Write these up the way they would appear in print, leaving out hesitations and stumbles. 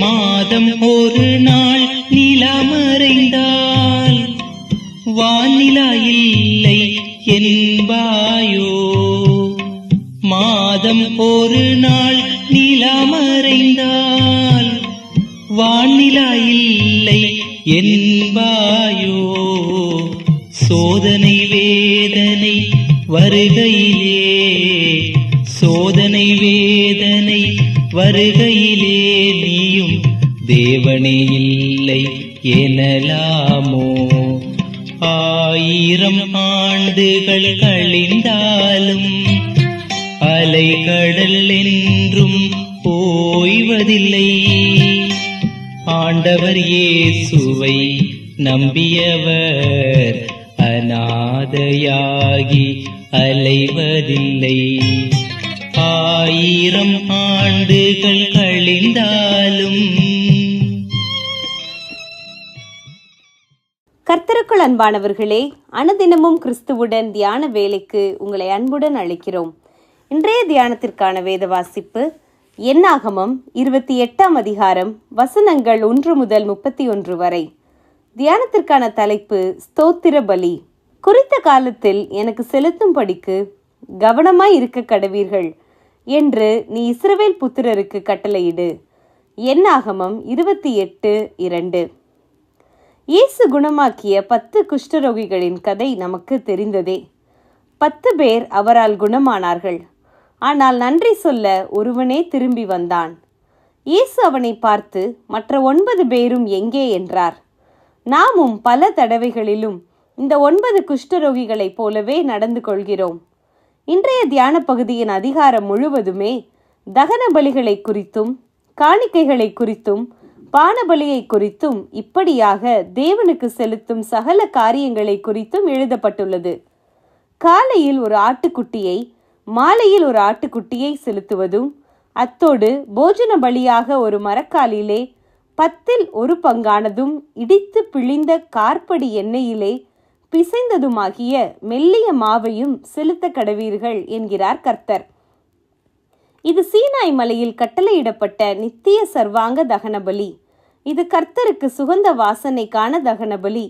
மாதம் ஒரு நாள் நிலமறைந்தால் வானிலா இல்லை என்பாயோ. மாதம் ஒரு நாள் நிலமறைந்தால் வானிலா இல்லை என்பாயோ. சோதனை வேதனை வருகையிலே, சோதனை வேதனை வருகையிலே நீயும் தேவனே இல்லை எனலாமோ. 1000 ஆண்டுகள் கழிந்தாலும் அலைகடல் என்றும் ஓய்வதில்லை. ஆண்டவர் இயேசுவை நம்பியவர் அநாதையாகி அலைவதில்லை. 1000 ஆண்டுகள் கழிந்தாலும். கர்த்தருக்குள் அன்பானவர்களே, அனுதினமும் கிறிஸ்துவுடன் தியான வேலைக்கு உங்களை அன்புடன் அழைக்கிறோம். இன்றைய தியானத்திற்கான வேத வாசிப்பு என்னாகமம் 28ஆம் அதிகாரம் வசனங்கள் 1 முதல் 31 வரை. தியானத்திற்கான தலைப்பு ஸ்தோத்திர பலி. குறித்த காலத்தில் எனக்கு செலுத்தும்படிக்கு கவனமாய் இருக்க கடவீர்கள் என்று நீ இஸ்ரவேல் புத்திரருக்கு கட்டளையிடு. என்னாகமம் 28:2. இயேசு குணமாக்கிய 10 குஷ்டரோகிகளின் கதை நமக்கு தெரிந்ததே. 10 பேர் அவரால் குணமானார்கள். ஆனால் நன்றி சொல்ல ஒருவனே திரும்பி வந்தான். இயேசு அவனை பார்த்து, மற்ற 9 பேரும் எங்கே என்றார். நாமும் பல தடவைகளிலும் இந்த 9 குஷ்டரோகிகளைப் போலவே நடந்து கொள்கிறோம். இன்றைய தியான பகுதியின் அதிகாரம் முழுவதுமே தகன பலிகளை குறித்தும் காணிக்கைகளை குறித்தும் பானபலியை குறித்தும் இப்படியாக தேவனுக்கு செலுத்தும் சகல காரியங்களை குறித்தும் எழுதப்பட்டுள்ளது. காலையில் ஒரு ஆட்டுக்குட்டியை, மாலையில் ஒரு ஆட்டுக்குட்டியை செலுத்துவதும், அத்தோடு போஜன பலியாக ஒரு மரக்காலிலே 10ல் 1 பங்கானதும் இடித்து பிழிந்த கார்படி எண்ணெயிலே பிசைந்ததுமாகிய மெல்லிய மாவையும் செலுத்த கடவீர்கள் என்கிறார் கர்த்தர். இது சீனாய் மலையில் கட்டளையிடப்பட்ட நித்திய சர்வாங்க தகன பலி. இது கர்த்தருக்கு சுகந்த வாசனைக்கான தகன பலி.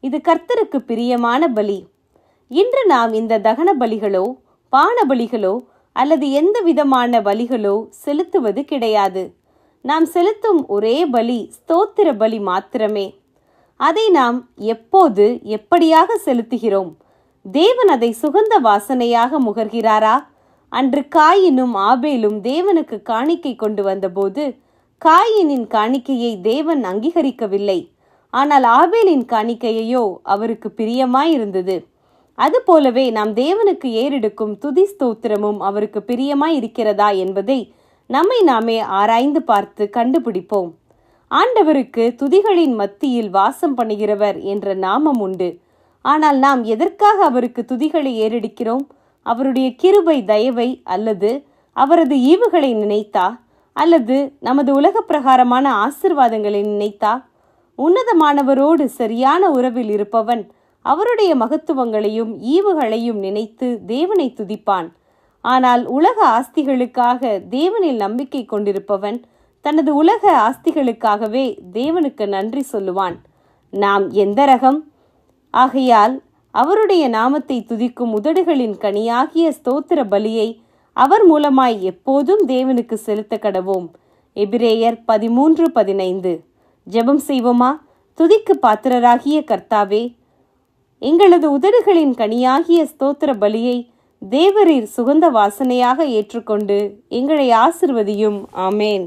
இது கர்த்தருக்கு பிரியமான பலி. இன்று நாம் இந்த தகன பலிகளோ பான பலிகளோ அல்லது எந்த விதமான பலிகளோ செலுத்துவது கிடையாது. நாம் செலுத்தும் ஒரே பலி ஸ்தோத்திர பலி மாத்திரமே. அதை நாம் எப்போது எப்படியாக செலுத்துகிறோம்? தேவன் அதை சுகந்த வாசனையாக முகர்கிறாரா? அன்று காயினும் ஆபேலும் தேவனுக்கு காணிக்கை கொண்டு வந்தபோது காயினின் காணிக்கையை தேவன் அங்கீகரிக்கவில்லை. ஆனால் ஆபேலின் காணிக்கையோ அவருக்கு பிரியமாயிருந்தது. அதுபோலவே நாம் தேவனுக்கு ஏறெடுக்கும் துதி ஸ்தோத்திரமும் அவருக்கு பிரியமாய் இருக்கிறதா என்பதை நம்மை நாமே ஆராய்ந்து பார்த்து கண்டுபிடிப்போம். ஆண்டவருக்கு துதிகளின் மத்தியில் வாசம் பண்ணுகிறவர் என்ற நாமம் உண்டு. ஆனால் நாம் எதற்காக அவருக்கு துதிகளை ஏறெடுக்கிறோம்? அவருடைய கிருபை தயவை அல்லது அவரது ஈவுகளை நினைத்தா? அல்லது நமது உலக பிரகாரமான ஆசிர்வாதங்களை நினைத்தா? உன்னதமானவரோடு சரியான உறவில் இருப்பவன் அவருடைய மகத்துவங்களையும் ஈவுகளையும் நினைத்து தேவனை துதிப்பான். ஆனால் உலக ஆஸ்திகளுக்காக தேவனில் நம்பிக்கை கொண்டிருப்பவன் தனது உலக ஆஸ்திகளுக்காகவே தேவனுக்கு நன்றி சொல்லுவான். நாம் எந்த ரகம்? ஆகையால் அவருடைய நாமத்தை துதிக்கும் உதடுகளின் கனியாகிய ஸ்தோத்திர பலியை அவர் மூலமாய் எப்போதும் தேவனுக்கு செலுத்த கடவோம். எபிரேயர் 13:15. ஜெபம் செய்வோமா? துதிக்கு பாத்திரராகிய கர்த்தாவே, எங்களது உதடுகளின் கனியாகிய ஸ்தோத்திர பலியை தேவரீர் சுகந்த வாசனையாக ஏற்றுக்கொண்டு எங்களை ஆசிர்வதியும். ஆமேன்.